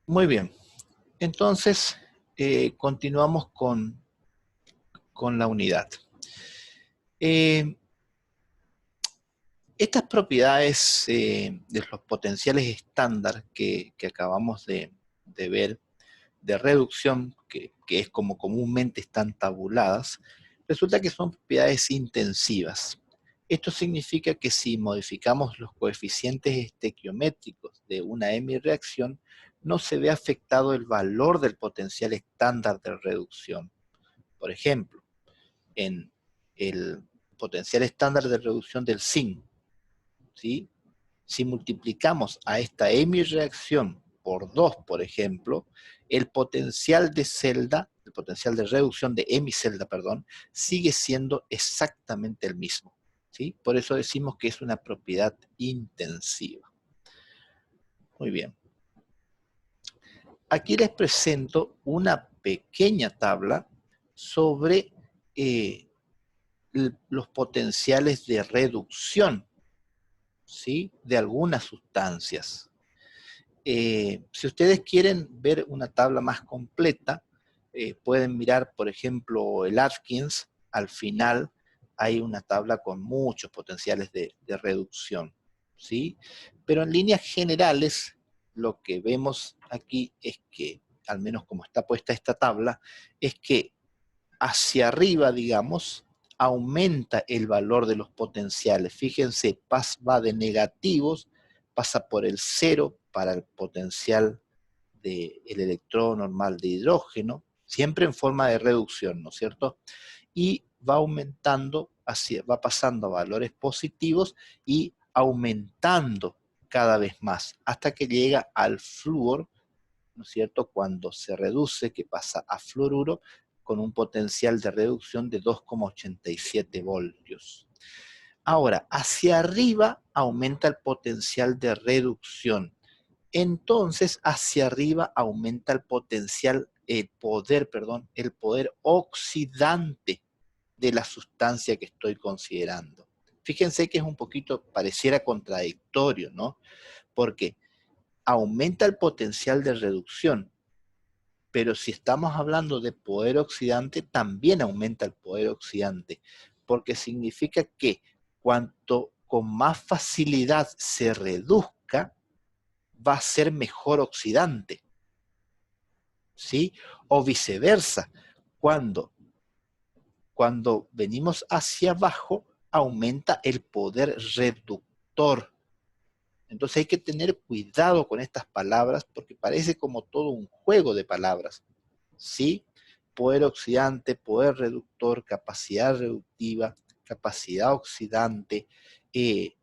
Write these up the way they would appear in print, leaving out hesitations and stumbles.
Muy bien. Entonces, continuamos con la unidad. Eh, Estas propiedades de los potenciales estándar que acabamos de ver, de reducción, que es como comúnmente están tabuladas, resulta que son propiedades intensivas. Esto significa que si modificamos los coeficientes estequiométricos de una hemireacción, no se ve afectado el valor del potencial estándar de reducción. Por ejemplo, en el potencial estándar de reducción del zinc, ¿sí? Si multiplicamos a esta hemireacción por 2, por ejemplo, el potencial de celda, el potencial de reducción de hemicelda, perdón, sigue siendo exactamente el mismo. ¿Sí? Por eso decimos que es una propiedad intensiva. Muy bien. Aquí les presento una pequeña tabla sobre los potenciales de reducción, ¿sí? De algunas sustancias. Si ustedes quieren ver una tabla más completa, pueden mirar, por ejemplo, el Atkins. Al final hay una tabla con muchos potenciales de reducción, ¿sí? Pero en líneas generales, lo que vemos aquí es que, al menos como está puesta esta tabla, es que hacia arriba, digamos, aumenta el valor de los potenciales. Fíjense, va de negativos, pasa por el cero para el potencial del electrón normal de hidrógeno, siempre en forma de reducción, ¿no es cierto? Y va aumentando, va pasando a valores positivos y aumentando cada vez más, hasta que llega al flúor, ¿no es cierto? Cuando se reduce, que pasa a fluoruro, con un potencial de reducción de 2,87 voltios. Ahora, hacia arriba aumenta el potencial de reducción. Entonces, hacia arriba aumenta el potencial, el poder oxidante de la sustancia que estoy considerando. Fíjense que es un poquito, pareciera contradictorio, ¿no? Porque aumenta el potencial de reducción, pero si estamos hablando de poder oxidante, también aumenta el poder oxidante, porque significa que cuanto con más facilidad se reduzca, va a ser mejor oxidante, ¿sí? O viceversa, cuando, cuando venimos hacia abajo, aumenta el poder reductor. Entonces hay que tener cuidado con estas palabras porque parece como todo un juego de palabras, ¿sí? Poder oxidante, poder reductor, capacidad reductiva, capacidad oxidante, eh,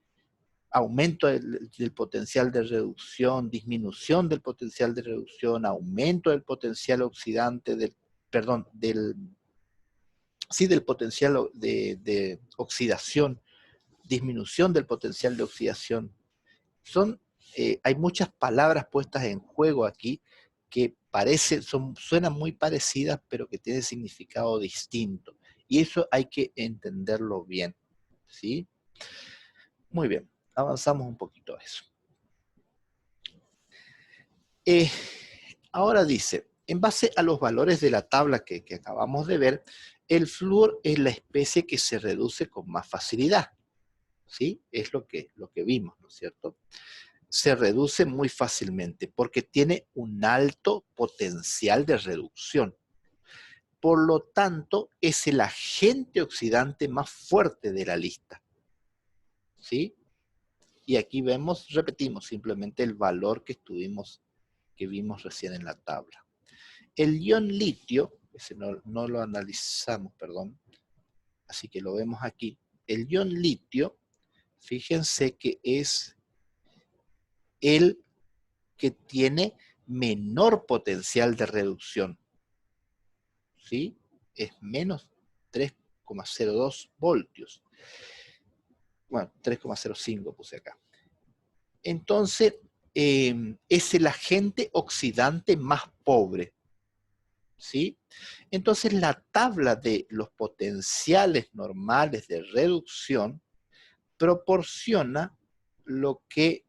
aumento del potencial de reducción, disminución del potencial de reducción, aumento del potencial oxidante, perdón, sí, del potencial de oxidación, disminución del potencial de oxidación. Hay muchas palabras puestas en juego aquí que suenan muy parecidas, pero que tienen significado distinto. Y eso hay que entenderlo bien, ¿sí? Muy bien, avanzamos un poquito a eso. Eh, Ahora dice, en base a los valores de la tabla que acabamos de ver, el flúor es la especie que se reduce con más facilidad, ¿sí? Es lo que vimos, ¿no es cierto? Se reduce muy fácilmente porque tiene un alto potencial de reducción. Por lo tanto, es el agente oxidante más fuerte de la lista, ¿sí? Y aquí repetimos simplemente el valor que vimos recién en la tabla. El ion litio, ese no lo analizamos, perdón, así que lo vemos aquí. El ion litio, fíjense que es el que tiene menor potencial de reducción, ¿sí? Es menos 3,02 voltios. Bueno, 3,05 puse acá. Entonces, es el agente oxidante más pobre, ¿sí? Entonces, la tabla de los potenciales normales de reducción proporciona lo que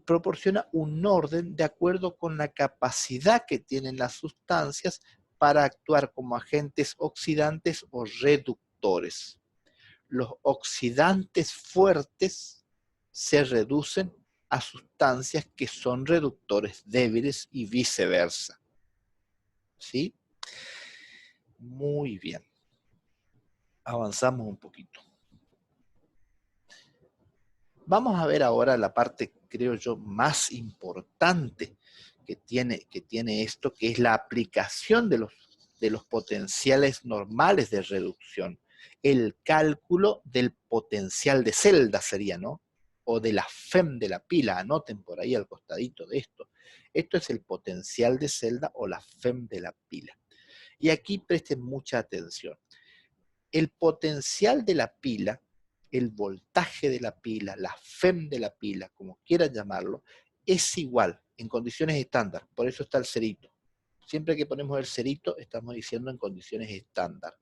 proporciona un orden de acuerdo con la capacidad que tienen las sustancias para actuar como agentes oxidantes o reductores. Los oxidantes fuertes se reducen a sustancias que son reductores débiles y viceversa. ¿Sí? Muy bien. Avanzamos un poquito. Vamos a ver ahora la parte, creo yo, más importante que tiene esto, que es la aplicación de los potenciales normales de reducción. El cálculo del potencial de celda sería, ¿no? O de la FEM de la pila, anoten por ahí al costadito de esto. Esto es el potencial de celda o la FEM de la pila. Y aquí presten mucha atención. El potencial de la pila, el voltaje de la pila, la FEM de la pila, como quieran llamarlo, es igual en condiciones estándar. Por eso está el cerito. Siempre que ponemos el cerito, estamos diciendo en condiciones estándar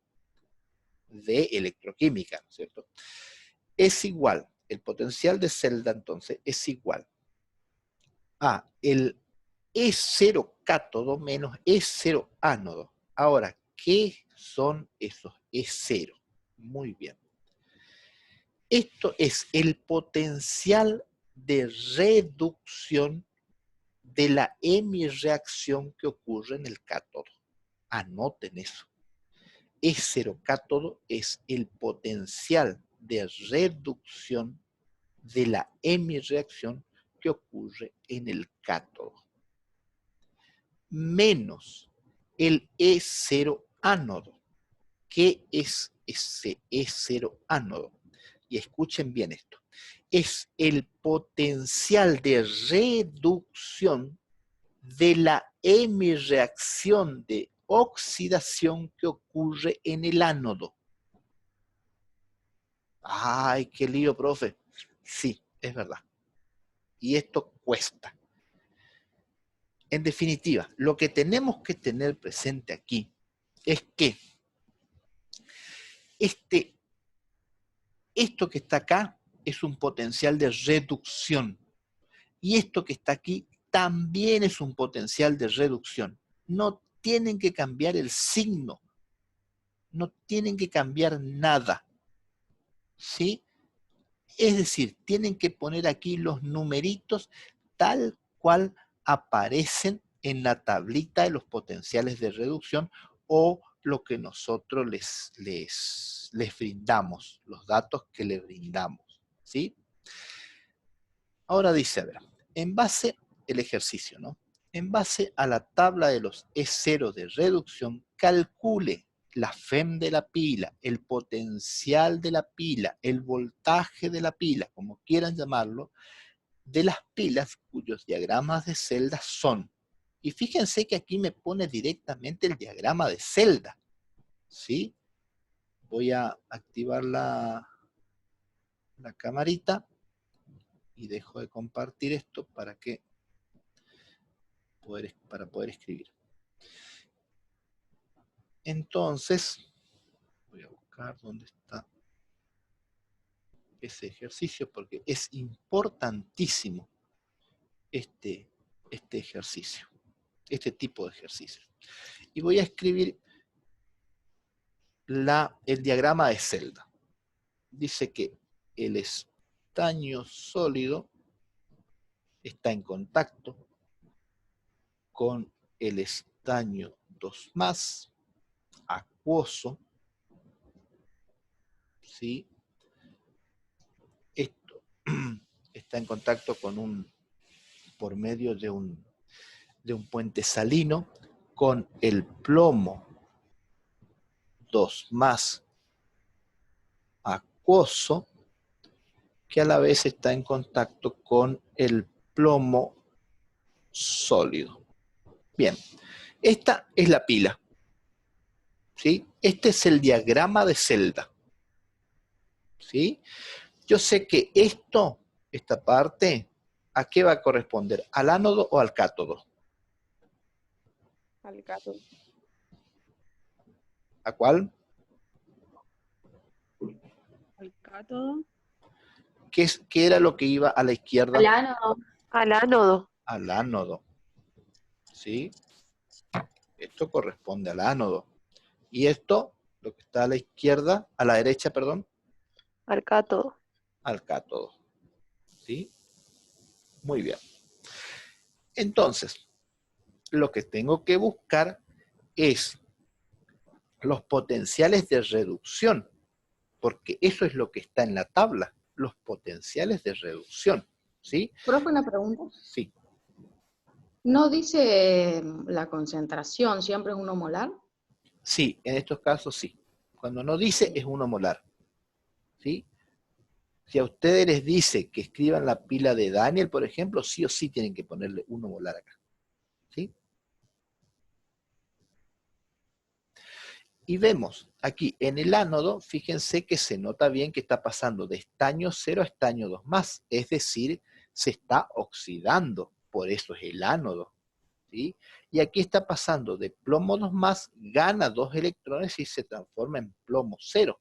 de electroquímica, ¿no es cierto? Es igual, el potencial de celda entonces es igual a el E0 cátodo menos E0 ánodo. Ahora, ¿qué son esos E0? Muy bien. Esto es el potencial de reducción de la hemirreacción que ocurre en el cátodo. Anoten eso. E0 cátodo es el potencial de reducción de la hemirreacción que ocurre en el cátodo. Menos el E0 ánodo. ¿Qué es ese E0 ánodo? Y escuchen bien esto. Es el potencial de reducción de la hemirreacción de oxidación que ocurre en el ánodo. ¡Ay, qué lío, profe! Sí, es verdad. Y esto cuesta. En definitiva, lo que tenemos que tener presente aquí es que esto que está acá es un potencial de reducción. Y esto que está aquí también es un potencial de reducción. No tienen que cambiar el signo. No tienen que cambiar nada. ¿Sí? Es decir, tienen que poner aquí los numeritos tal cual aparecen en la tablita de los potenciales de reducción o lo que nosotros les brindamos, los datos que les brindamos. ¿Sí? Ahora dice, a ver, en base, el ejercicio, ¿no? En base a la tabla de los E0 de reducción, calcule la FEM de la pila, el potencial de la pila, el voltaje de la pila, como quieran llamarlo, de las pilas cuyos diagramas de celda son. Y fíjense que aquí me pone directamente el diagrama de celda, ¿sí? Voy a activar la camarita y dejo de compartir esto para poder escribir. Entonces, voy a buscar dónde está ese ejercicio porque es importantísimo este ejercicio, este tipo de ejercicio. Y voy a escribir el diagrama de celda. Dice que el estaño sólido está en contacto con el estaño 2+, acuoso, ¿sí? Esto está en contacto por medio de un puente salino con el plomo 2+ acuoso, que a la vez está en contacto con el plomo sólido. Bien, esta es la pila, ¿sí? Este es el diagrama de celda, ¿sí? Yo sé que esta parte, ¿a qué va a corresponder? ¿Al ánodo o al cátodo? Al cátodo. ¿A cuál? Al cátodo. ¿Qué era lo que iba a la Al izquierda? ánodo. Al ánodo. Al ánodo, ¿sí? Esto corresponde al ánodo. Y esto, lo que está a la izquierda, a la derecha, perdón, Al cátodo. al cátodo, ¿sí? Muy bien. Entonces, lo que tengo que buscar es los potenciales de reducción, porque eso es lo que está en la tabla, los potenciales de reducción, ¿sí? Profe, una pregunta. Sí, ¿No dice la concentración siempre es 1 molar? sí, en estos casos sí. Cuando no dice es 1 molar, ¿sí? Si a ustedes les dice que escriban la pila de Daniel, por ejemplo, sí o sí tienen que ponerle 1 molar acá, ¿sí? Y vemos aquí en el ánodo, fíjense que se nota bien que está pasando de estaño 0 a estaño 2 más, es decir, se está oxidando, por eso es el ánodo, ¿sí? Y aquí está pasando de plomo 2 más, gana 2 electrones y se transforma en plomo 0,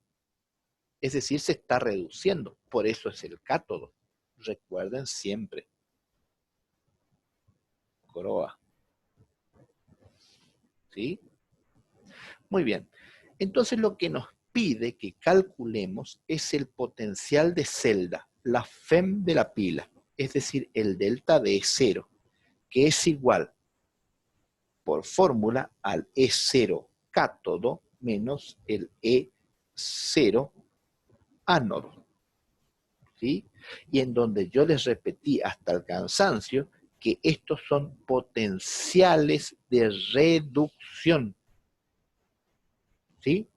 es decir, se está reduciendo, por eso es el cátodo. Recuerden siempre, COROA, ¿sí? Muy bien. Entonces lo que nos pide que calculemos es el potencial de celda, la FEM de la pila, es decir, el delta de E0, que es igual por fórmula al E0 cátodo menos el E0 ánodo, ¿sí? Y en donde yo les repetí hasta el cansancio que estos son potenciales de reducción, ¿sí?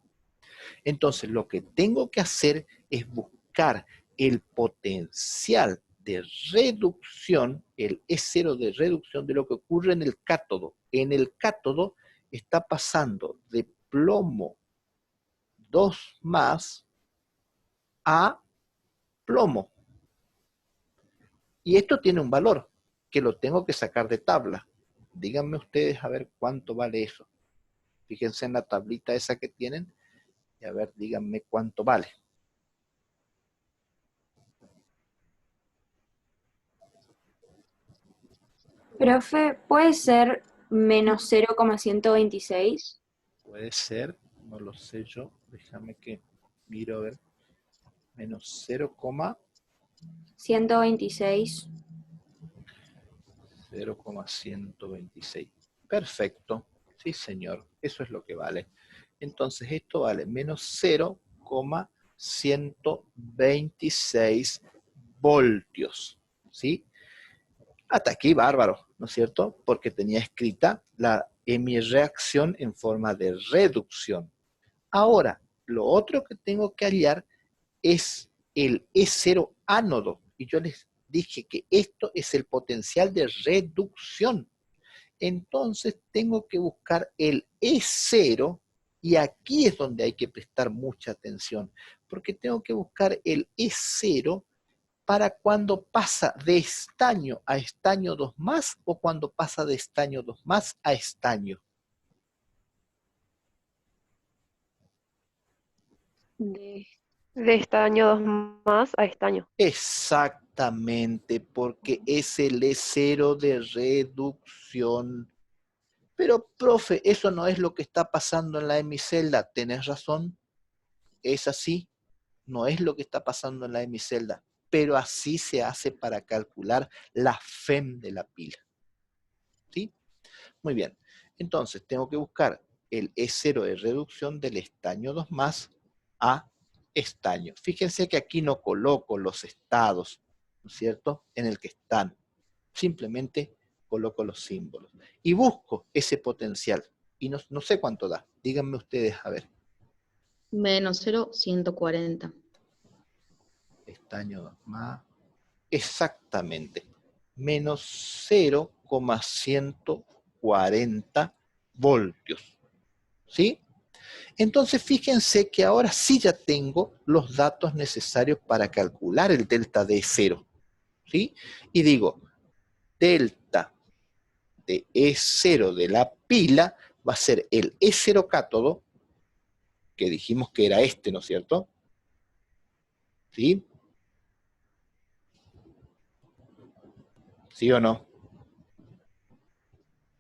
Entonces, lo que tengo que hacer es buscar el potencial de reducción, el E0 de reducción de lo que ocurre en el cátodo. En el cátodo está pasando de plomo 2 más a plomo. Y esto tiene un valor que lo tengo que sacar de tabla. Díganme ustedes a ver cuánto vale eso. Fíjense en la tablita esa que tienen y a ver, díganme cuánto vale. Profe, ¿puede ser menos 0,126? Puede ser, no lo sé yo, déjame que miro a ver, menos 126. 0,126. Perfecto, sí señor, eso es lo que vale. Entonces esto vale menos 0,126 voltios, ¿sí? Hasta aquí bárbaro, ¿no es cierto? Porque tenía escrita mi reacción en forma de reducción. Ahora, lo otro que tengo que hallar es el E0 ánodo. Y yo les dije que esto es el potencial de reducción. Entonces tengo que buscar el E0 y aquí es donde hay que prestar mucha atención, porque tengo que buscar el E0 para cuando pasa de estaño a estaño 2 más o cuando pasa de estaño 2 más a estaño. De estaño 2 más a estaño. Exactamente, porque es el E0 de reducción. Pero, profe, eso no es lo que está pasando en la hemicelda. Tenés razón, es así, no es lo que está pasando en la hemicelda, pero así se hace para calcular la FEM de la pila. ¿Sí? Muy bien, entonces tengo que buscar el E0 de reducción del estaño 2 más a estaño. Fíjense que aquí no coloco los estados, ¿no es cierto?, en el que están. Simplemente coloco los símbolos. Y busco ese potencial. Y no sé cuánto da. Díganme ustedes, a ver. Menos 0,140. Estaño 2 más. Exactamente. Menos 0,140 voltios. ¿Sí? Entonces fíjense que ahora sí ya tengo los datos necesarios para calcular el delta de E0. ¿Sí? Y digo, delta de E0 de la pila va a ser el E0 cátodo, que dijimos que era este, ¿no es cierto? ¿Sí? ¿Sí o no?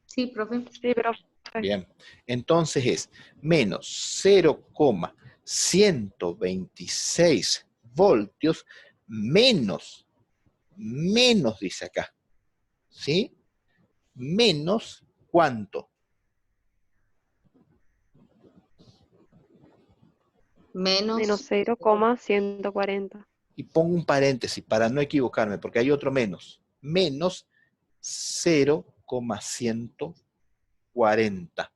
Sí, profe. Sí, profe. Bien. Entonces es menos 0,126 voltios menos, dice acá. ¿Sí? Menos, ¿cuánto? Menos, Menos 0,140. Y pongo un paréntesis para no equivocarme, porque hay otro menos. Menos 0,140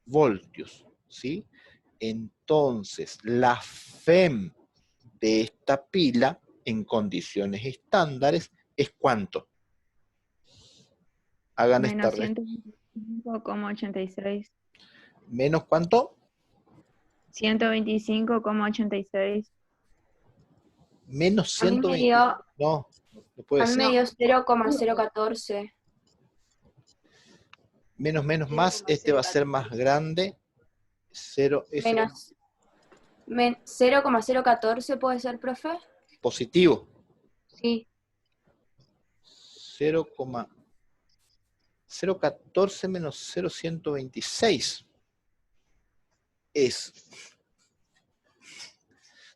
voltios, ¿sí? Entonces, la FEM de esta pila en condiciones estándares es ¿cuánto? Hagan esta Menos 125,86. ¿Menos cuánto? 125,86. Menos A mí me 120. dio, No, no puede a mí ser. me no, dio 0,014. Menos más, este va a ser más grande. 0 es Menos 0,014 puede ser, profe. positivo. Sí. 0,014 menos 0,126 es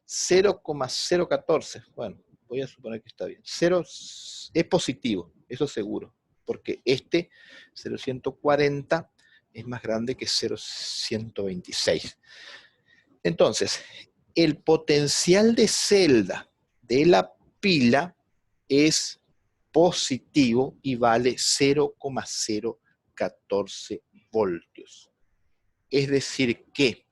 0,014. Bueno, voy a suponer que está bien. 0 es positivo, eso seguro, porque este 0,140 es más grande que 0,126. Entonces, el potencial de celda de la pila es positivo y vale 0,014 voltios. Es decir que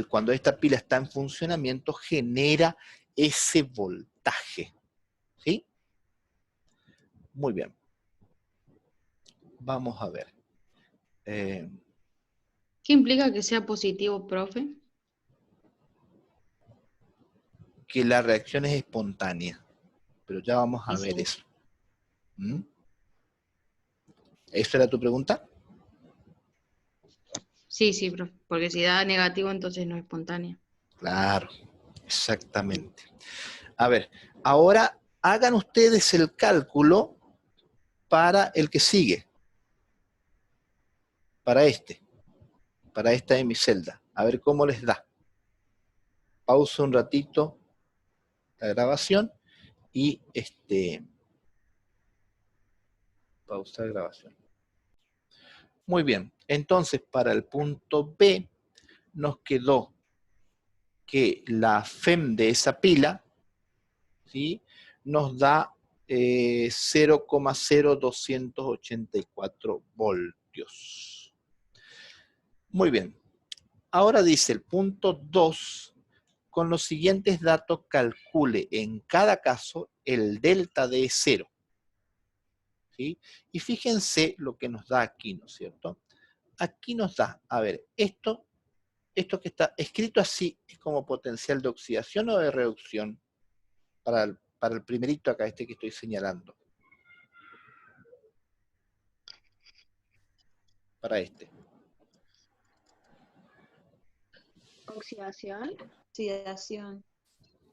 cuando esta pila está en funcionamiento genera ese voltaje. ¿Sí? Muy bien. Vamos a ver. ¿qué implica que sea positivo, profe? Que la reacción es espontánea, pero ya vamos a Y ver sí, eso. ¿Mm? ¿Esa era tu pregunta? sí, profe, porque si da negativo entonces no es espontánea. Claro, exactamente. A ver, ahora hagan ustedes el cálculo para el que sigue, para esta de mi celda. A ver cómo les da. Pausa un ratito la grabación y pausa la grabación. Muy bien, entonces para el punto B nos quedó que la FEM de esa pila, ¿sí?, nos da 0,0284 voltios. Muy bien. Ahora dice el punto 2, con los siguientes datos calcule en cada caso el delta de 0. ¿Sí? Y fíjense lo que nos da aquí, ¿no es cierto? Aquí nos da, a ver, esto que está escrito así es como potencial de oxidación o de reducción para el primerito acá, este que estoy señalando. Para este. Oxidación. Oxidación.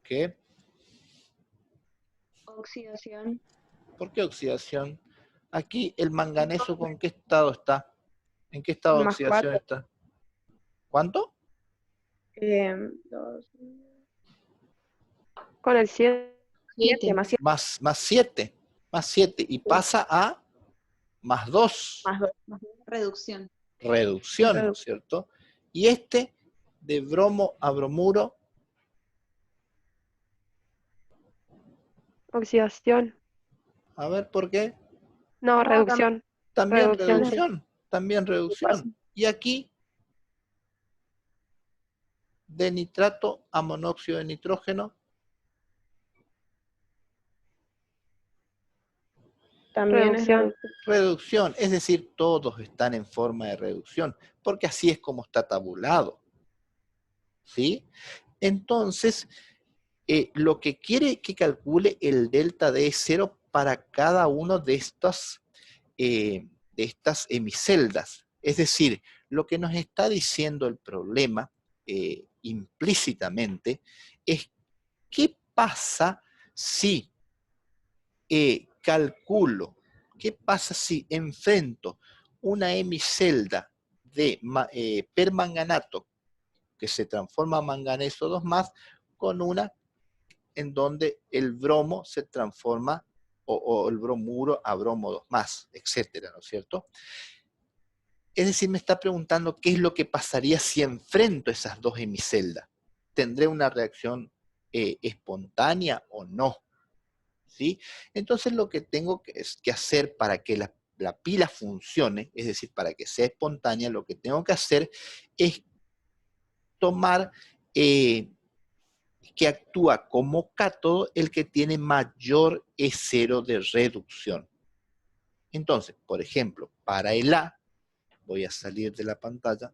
¿Qué? Oxidación. ¿Por qué oxidación? Aquí el manganeso, ¿con qué estado está? ¿En qué estado de Más oxidación 4. está? ¿Cuánto? Con el 7 7. más 7 Más 7. Más 7. Y pasa a más 2. más 2. Reducción. Reducción, ¿no es cierto? Y este, de bromo a bromuro, Oxidación. a ver por qué. No, reducción. También Reducción. reducción. También reducción. Y aquí, de nitrato a monóxido de nitrógeno, También es Reducción. reducción. Es decir, todos están en forma de reducción, porque así es como está tabulado. ¿Sí? Entonces, lo que quiere que calcule el delta de 0 para cada uno de estas hemiceldas. Es decir, lo que nos está diciendo el problema implícitamente es qué pasa Si calculo, ¿qué pasa si enfrento una hemicelda de permanganato que se transforma a manganeso 2+, con una en donde el bromo se transforma, o el bromuro a bromo 2+, etcétera, ¿no es cierto? Es decir, me está preguntando qué es lo que pasaría si enfrento esas dos hemiceldas. ¿Tendré una reacción espontánea o no? ¿Sí? Entonces lo que tengo que hacer para que la pila funcione, es decir, para que sea espontánea, lo que tengo que hacer es tomar que actúa como cátodo el que tiene mayor E0 de reducción. Entonces, por ejemplo, para el A, voy a salir de la pantalla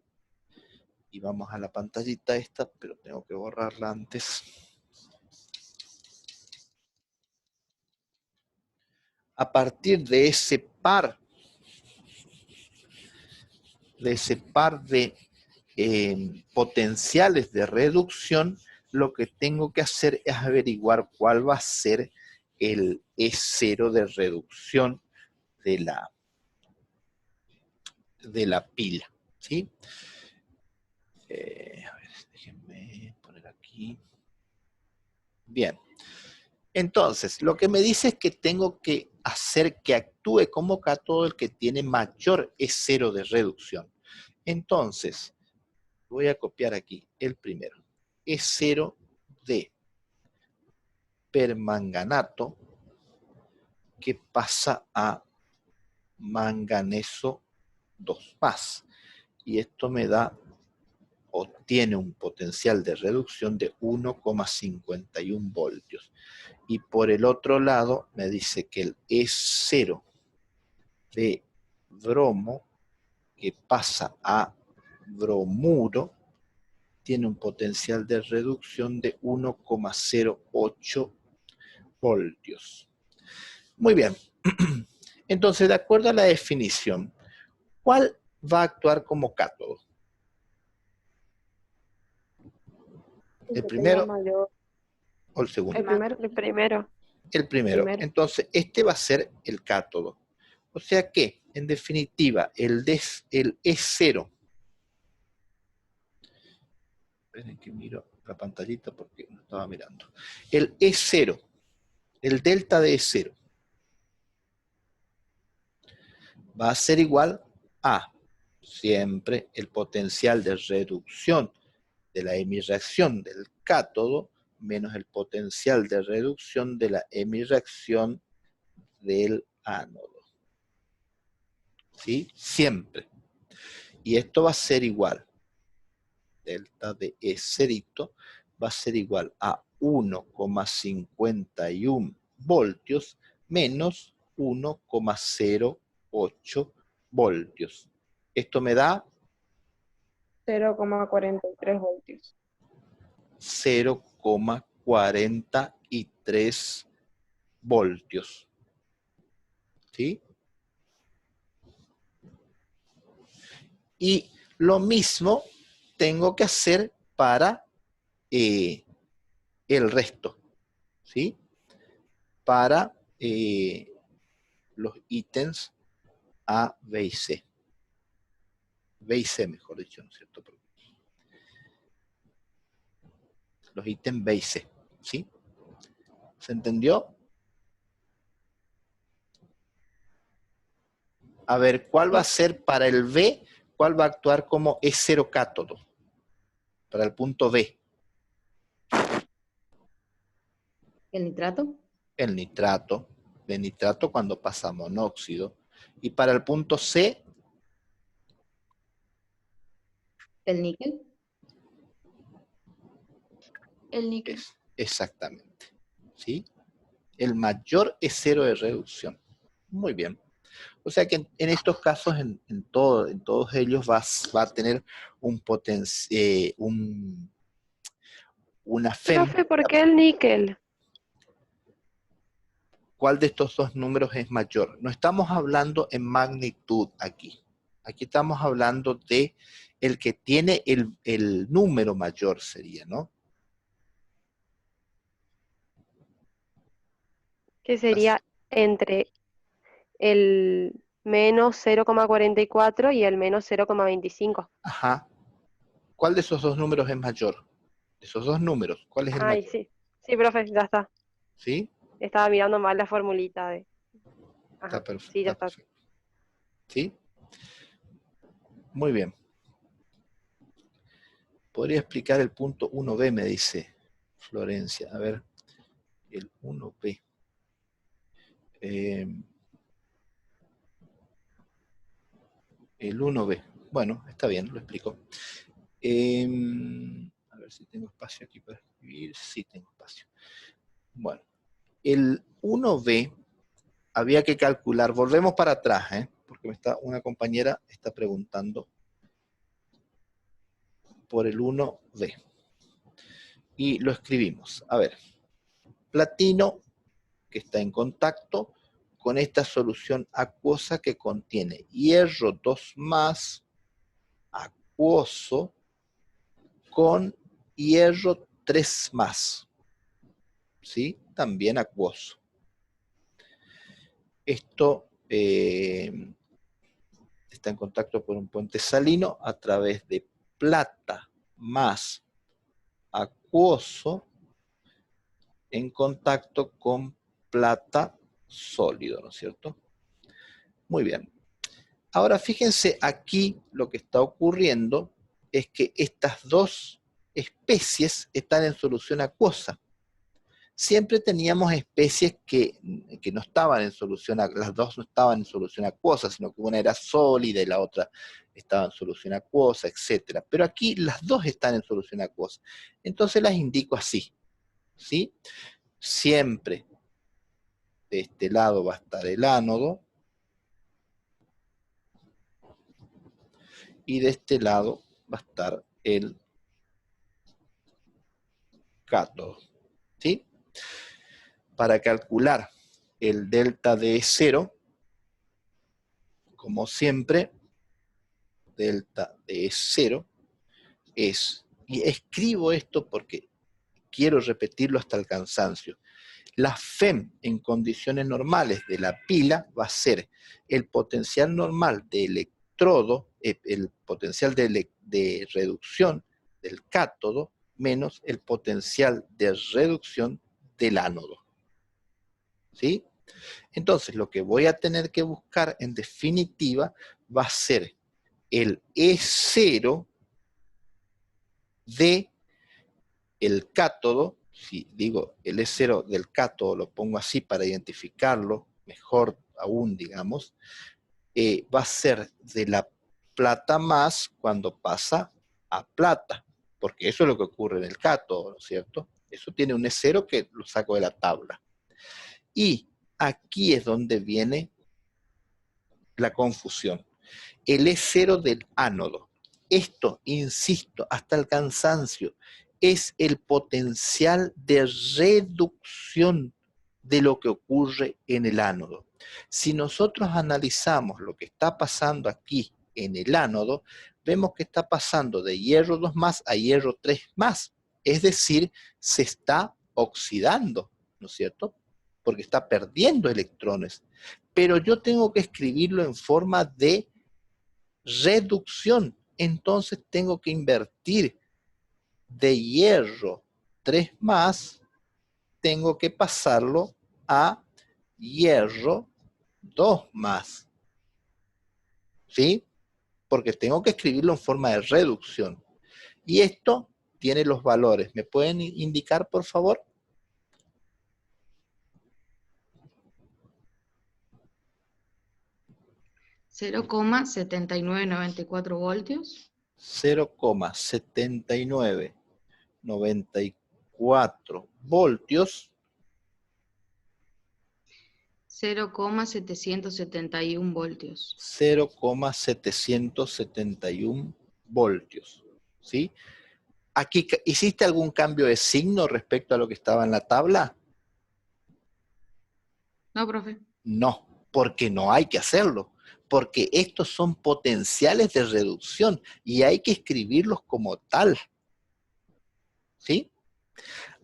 y vamos a la pantallita esta, pero tengo que borrarla antes. A partir de ese par de potenciales de reducción, lo que tengo que hacer es averiguar cuál va a ser el E0 de reducción de la pila, ¿sí? A ver, déjenme poner aquí. Bien. Entonces, lo que me dice es que tengo que hacer que actúe como cátodo el que tiene mayor E0 de reducción. Entonces, voy a copiar aquí el primero. E0 de permanganato que pasa a manganeso 2+. Y esto me da, o tiene un potencial de reducción de 1,51 voltios. Y por el otro lado me dice que el E0 de bromo que pasa a bromuro tiene un potencial de reducción de 1,08 voltios. Muy bien. Entonces, de acuerdo a la definición, ¿cuál va a actuar como cátodo? ¿El primero o el segundo? El primero. El primero. Entonces, este va a ser el cátodo. O sea que, en definitiva, el E0. Esperen que miro la pantallita porque no estaba mirando. El E0, el delta de E0, va a ser igual a siempre el potencial de reducción de la hemirreacción del cátodo menos el potencial de reducción de la hemirreacción del ánodo. ¿Sí? Siempre. Y esto va a ser igual, delta de E0 va a ser igual a 1,51 voltios menos 1,08 voltios. Esto me da 0,43 voltios. 0,43 voltios. ¿Sí? Y lo mismo tengo que hacer para el resto, ¿sí? Para los ítems A, B y C. B y C, mejor dicho, ¿no es cierto? Los ítems B y C, ¿sí? ¿Se entendió? A ver, ¿cuál va a ser para el B? ¿Cuál va a actuar como E0 cátodo? Para el punto B. ¿El nitrato? El nitrato. De nitrato cuando pasa a monóxido. Y para el punto C. ¿El níquel? El níquel. Exactamente. ¿Sí? El mayor E0 de reducción. Muy bien. O sea que en estos casos, en todos ellos va a tener una FEM. Profe, ¿por qué el níquel? ¿Cuál de estos dos números es mayor? No estamos hablando en magnitud aquí. Aquí estamos hablando de el que tiene el número mayor sería, ¿no? Que sería entre el menos 0,44 y el menos 0,25. Ajá. ¿Cuál de esos dos números es mayor? De esos dos números, ¿cuál es el Ay, mayor? sí. Sí, profe, ya está. ¿Sí? Estaba mirando mal la formulita de... Está Ajá, perfecto. sí, ya Está está. perfecto. ¿Sí? Muy bien. Podría explicar el punto 1b, me dice Florencia. A ver, el 1b. El 1b. Bueno, está bien, lo explico. A ver si tengo espacio aquí para escribir. Sí, tengo espacio. Bueno, el 1b había que calcular. Volvemos para atrás, porque una compañera está preguntando por el 1b. Y lo escribimos. A ver, platino que está en contacto con esta solución acuosa que contiene hierro 2+, acuoso, con hierro 3+, ¿sí? También acuoso. Esto está en contacto por un puente salino a través de plata más acuoso en contacto con plata sólido, ¿no es cierto? Muy bien. Ahora fíjense aquí lo que está ocurriendo es que estas dos especies están en solución acuosa. Siempre teníamos especies que no estaban en solución, las dos no estaban en solución acuosa, sino que una era sólida y la otra estaba en solución acuosa, etc. Pero aquí las dos están en solución acuosa. Entonces las indico así, ¿sí? Siempre de este lado va a estar el ánodo y de este lado va a estar el cátodo, ¿sí? Para calcular el delta de 0, como siempre, delta de 0 es, y escribo esto porque quiero repetirlo hasta el cansancio, la FEM en condiciones normales de la pila va a ser el potencial normal de electrodo, el potencial de reducción del cátodo, menos el potencial de reducción del ánodo. ¿Sí? Entonces, lo que voy a tener que buscar en definitiva va a ser el E0 de el cátodo. Si digo el E0 del cátodo, lo pongo así para identificarlo mejor aún, digamos, va a ser de la plata más cuando pasa a plata, porque eso es lo que ocurre en el cátodo, ¿no es cierto? Eso tiene un E0 que lo saco de la tabla. Y aquí es donde viene la confusión. El E0 del ánodo. Esto, insisto, hasta el cansancio, es el potencial de reducción de lo que ocurre en el ánodo. Si nosotros analizamos lo que está pasando aquí en el ánodo, vemos que está pasando de hierro 2+ a hierro 3+, es decir, se está oxidando, ¿no es cierto? Porque está perdiendo electrones. Pero yo tengo que escribirlo en forma de reducción. Entonces tengo que invertir de hierro 3+, tengo que pasarlo a hierro 2+. ¿Sí? Porque tengo que escribirlo en forma de reducción. Y esto tiene los valores. ¿Me pueden indicar, por favor? voltios. 0,7994 voltios. 0,771 voltios. 0,771 voltios. ¿Sí? Aquí, ¿hiciste algún cambio de signo respecto a lo que estaba en la tabla? No, profe. No, porque no hay que hacerlo, porque estos son potenciales de reducción y hay que escribirlos como tal. ¿Sí?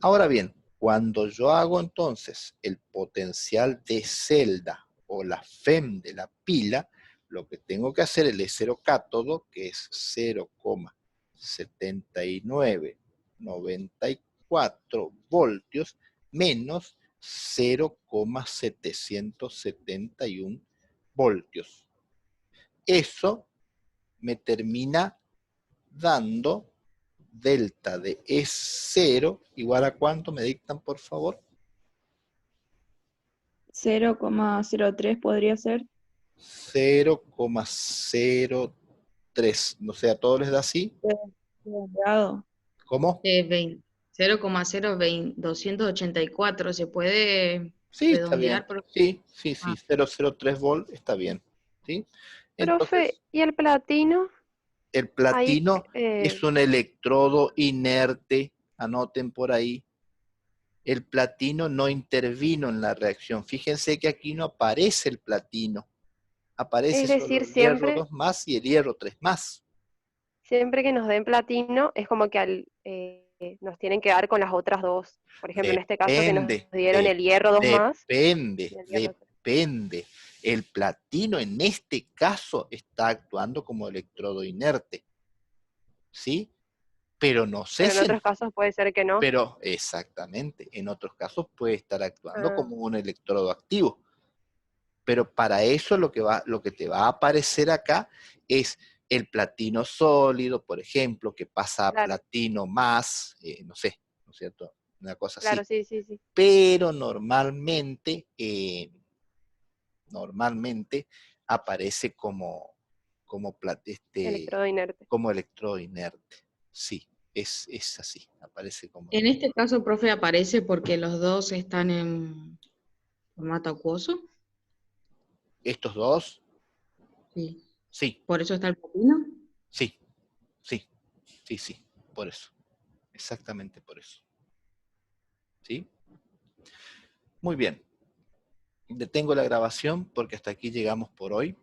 Ahora bien, Cuando yo hago entonces el potencial de celda o la FEM de la pila, lo que tengo que hacer es el E0 cátodo, que es 0,7994 voltios, menos 0,771 voltios. Eso me termina dando delta de E0 igual a ¿cuánto me dictan, por favor? 0,03 podría ser. 0,03. No sé, ¿a todos les da así? Redondeado. ¿Cómo? 0,284 se puede Sí, está bien. redondear, pero Sí, sí, sí. ah, 0,03 volt está bien. ¿Sí? Profe, Entonces, ¿y el platino? el Ahí, platino es un electrodo inerte. Anoten por ahí. El platino no intervino en la reacción. Fíjense que aquí no aparece el platino. Aparece es solo decir, el hierro siempre, 2 más y el hierro 3 más. siempre que nos den platino, es como que nos tienen que dar con las otras dos. Por ejemplo, en este caso que nos Depende, dieron el hierro 2 más y depende, el hierro 3. depende. El platino en este caso está actuando como electrodo inerte, ¿sí? Pero no sé Pero en si, otros casos puede ser que no. pero exactamente, en otros casos puede estar actuando Ah, como un electrodo activo. Pero para eso lo que te va a aparecer acá es el platino sólido, por ejemplo, que pasa a claro, platino más, no sé, ¿no es cierto? Una cosa así. claro, sí, sí, sí. Pero normalmente aparece Electrodo inerte. como electrodo inerte. Sí, es así, aparece como en este caso, profe, aparece porque los dos están en formato acuoso. estos dos, Sí. sí, Por eso está el platino. sí, sí, sí, sí, por eso, exactamente por eso. ¿Sí? Muy bien. Detengo la grabación porque hasta aquí llegamos por hoy.